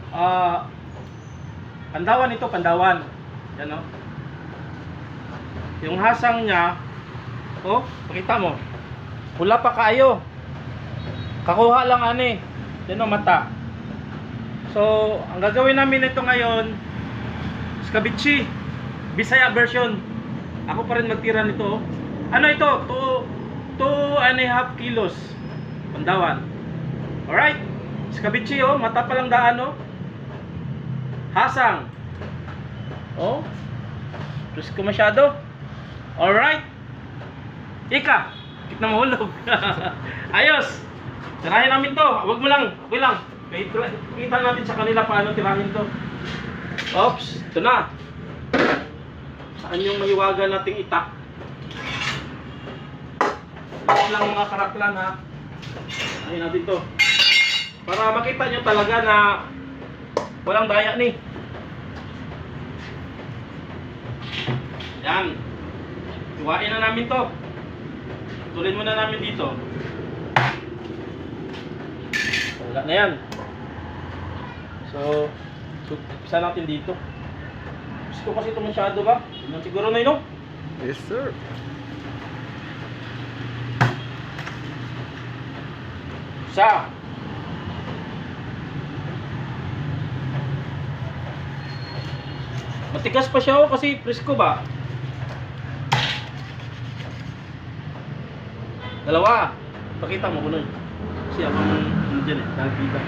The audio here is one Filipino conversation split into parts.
Ah, Pandawan ito, Pandawan. Yan o. Yung hasang niya, oh, pakita mo. Pula pa kayo. Kakuha lang ani. Yan o, mata. So, ang gagawin namin ito ngayon, Scabitchi, Bisaya version. Ako pa rin magtira nito. Ano ito? 2.5 kilos. Pandawan. Alright. Scabitchi oh, mata pa lang daan oh. Hasang. Oh. Terus ko masyado. Alright. Ika. Kit na mahulog. Ayos. Tirahin namin to. Huwag mo lang. Okay lang. Kita natin sa kanila paano tirahin to. Oops. Ito na. Saan yung mahiwaga nating itak? Ito lang mga karaklan ha. Tirahin natin to. Para makita nyo talaga na walang daya ni. Yan. Iwain na namin to. Tulin muna namin dito. Wala na yan. So, isa natin dito. Gusto ko kasi ito masyado ba? Yan siguro na yun. Yes, sir. Isa. Matigas pa siya oh, kasi presko ba? Dalawa. Pakita mo ko nun. Kasi ako ano dyan eh, nakikita.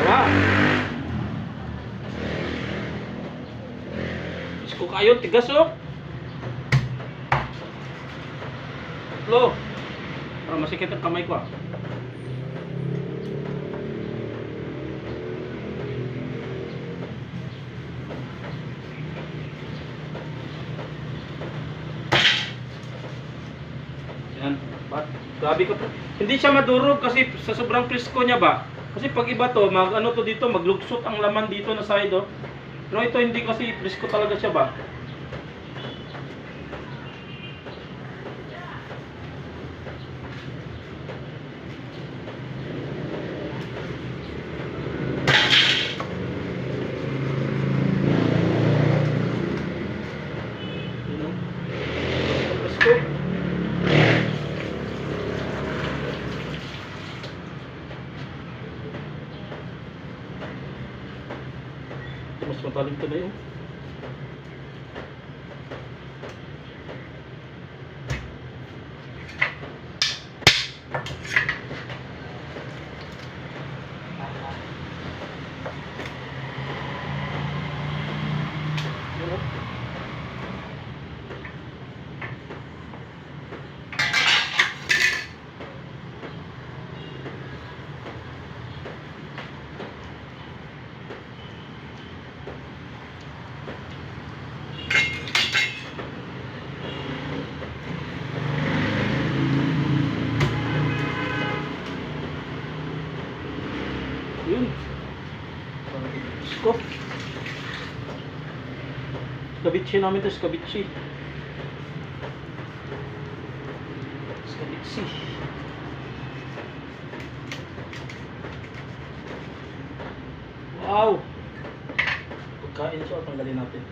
Dalawa. Presko kayo, tigas oh. Tatlo. Para masikip ang kamay ko ah. Yan. Grabe ko. Hindi siya madurog kasi sa sobrang presko niya ba. Kasi pag iba to, ano to dito, maglugsot ang laman dito na side oh. Pero ito hindi kasi presko talaga siya ba. Presko. Mas matalim to na yun. Yun. Sko. Scabitchi namin to, Scabitchi. Scabitchi. Wow. Pagkain siya, tanggalin natin.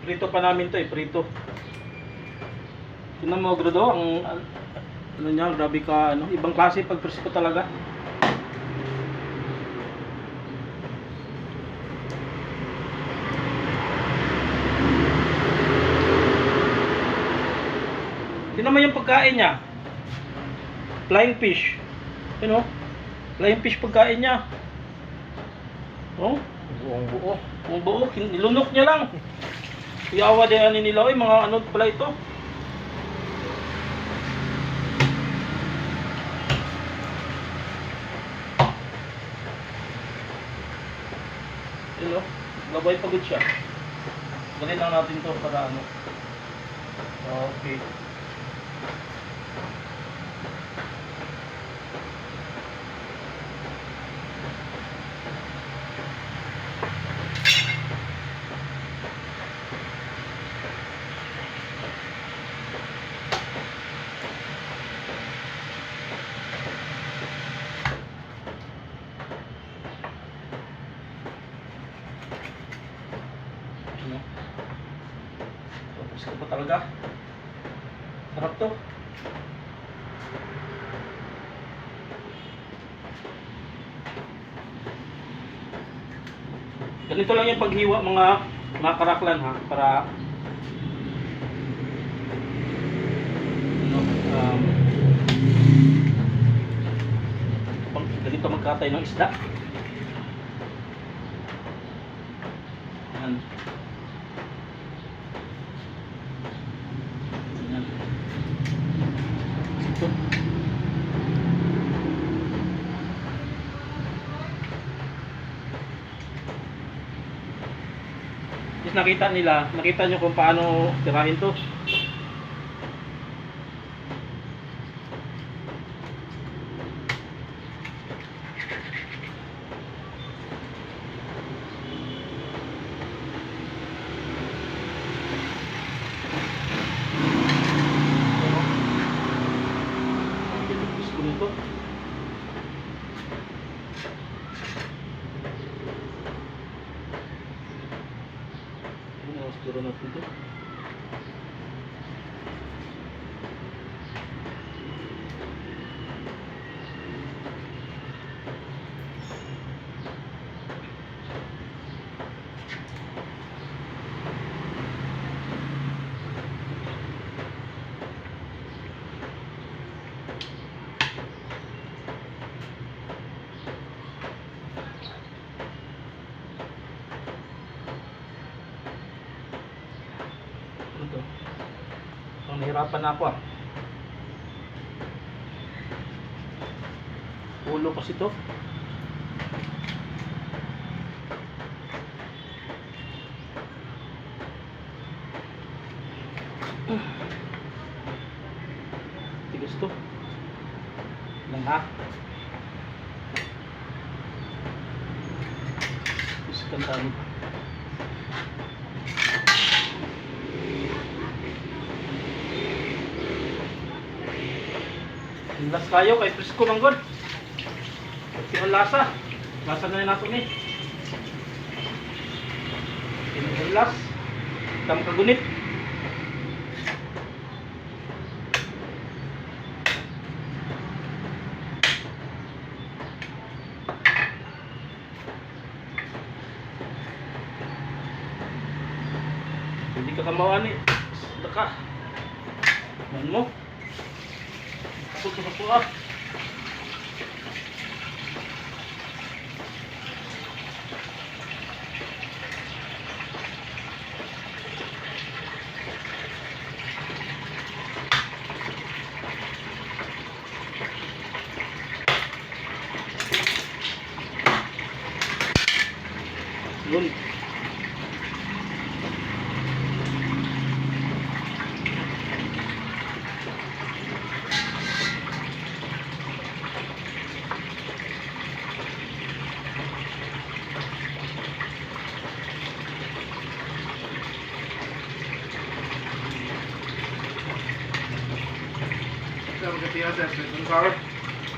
Prito pa namin to eh, prito. Tingnan mo, Grodo, ang ano niya, grabe ka, ano, ibang klase pag presko talaga. Tingnan mo yung pagkain niya. Flying fish. You know? Flying fish pagkain niya. Oh, buong buo. Buong buo, nilunok niya lang. Iyawa din ani nila, oy, mga ano pala ito. Hello, gabay pagod siya. Galin lang natin to para ano. Okay. talaga. Sarap to. Ganito lang yung paghiwa mga karaklan ha, para ano, ganito magkatay ng isda. Yan. Yan. Ito. Just nakita nyo kung paano tirahin to. Ito. Siguro natin ito. Ito. Ang nahirapan na ako ah. Ulo kasi to. Tigas to. Lang ha. Iskan tayo. Las kayo kay presko man god. Kasi ang lasa. Lasa na nato ni. Ini las. Tam kagunit. Hindi ka kamawani. Daka. Man mo. Ako ah. Yun. Bisa magkatira sir, sunflower.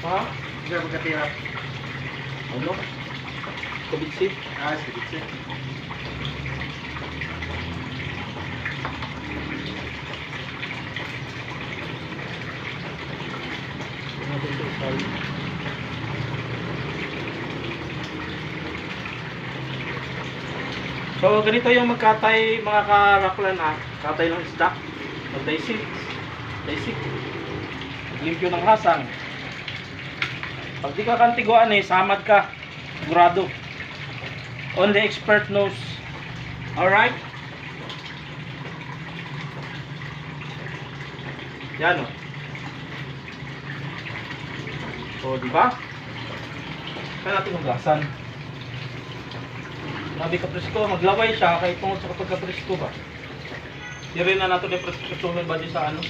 Ha? Bisa magkatira. Ano? Kabitsit. Ah, sedikit sih. Natin ito, sorry. So ganito yung magkatay mga karaklan ha. Katay ng isda. Mag-daisik. Daisik. Limpyo ng hasang. Pag di ka kantiguan eh, samad ka. Sigurado. Only expert knows. Alright? Yan o. So, di ba? Kaya natin maglasan. Sabi ka presko, maglaway siya kahit tungkol sa kapag presko ba. Di rin na natin yung presko ba di sa ano?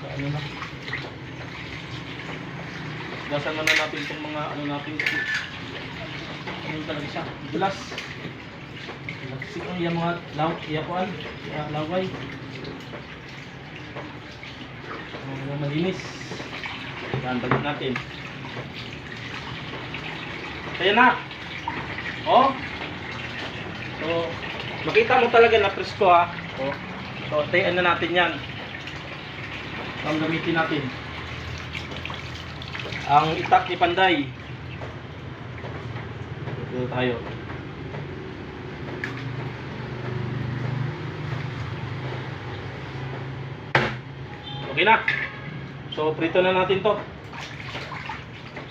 Sa ano na. Gasan na natin itong mga ano natin. Ano talaga siya? Glass. Siguro yung mga iyakuan, laway. Mga malinis. Yan, bagay natin. Kaya na. Oh. So, makita mo talaga na presko ha. Oh. So, tayan na natin yan. Ang gamitin natin. Ang itak ni Panday. Dito tayo. Okay na. So, prito na natin to.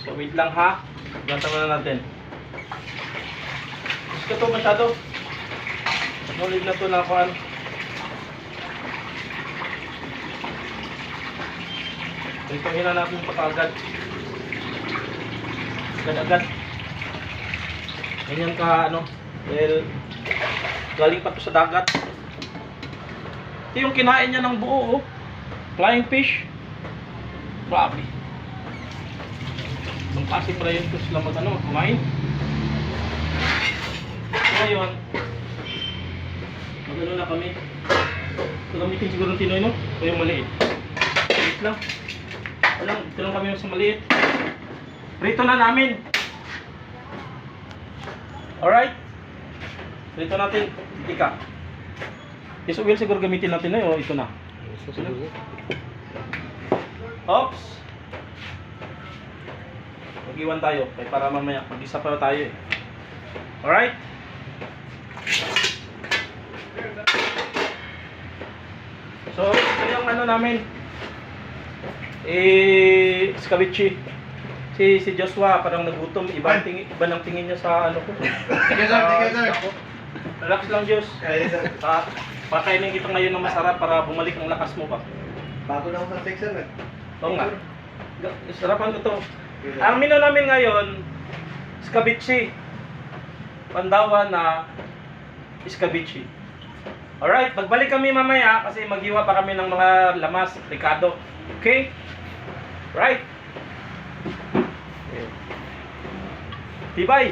So, wait lang ha. Ganta na natin. Gusto to masyado. Knowledge na to na kuhan. Pritohin na natin ito kaagad. Agad-agad. Ganyan ka, ano, dahil galing pa to sa dagat. Ito yung kinain niya ng buo, oh. Flying fish. Grabe. Ang kasi pala yun ito sila mag-ano, kumain. Ngayon, mag-ano na kami. Gamitin siguro ng Tinoy, no? O yung maliit. Maliit lang. Walang, ito lang kami sa maliit. Prito na namin. Alright? Prito natin. Ika. Yes, oil siguro gamitin natin na yun. Ito na. Oops. Mag-iwan tayo. Kaya para mamaya. Mag-isa pa tayo eh. Alright? So, ito yung ano namin. Escabeche. Si Joshua parang nagutom, iba ng tingin niya sa ano ko. Sige sir, sige sir. Relax lang, Diyos. Kaya sir. Pakainin kita ngayon ng masarap para bumalik ang lakas mo ba. Bago na ako sa section eh. Oo nga. Sarapan ko to. Ang menu namin ngayon, escabeche. Pandawan na escabeche. Alright, magbalik kami mamaya kasi maghiwa pa kami ng mga lamas, Ricardo. Okay? Right? Tibay!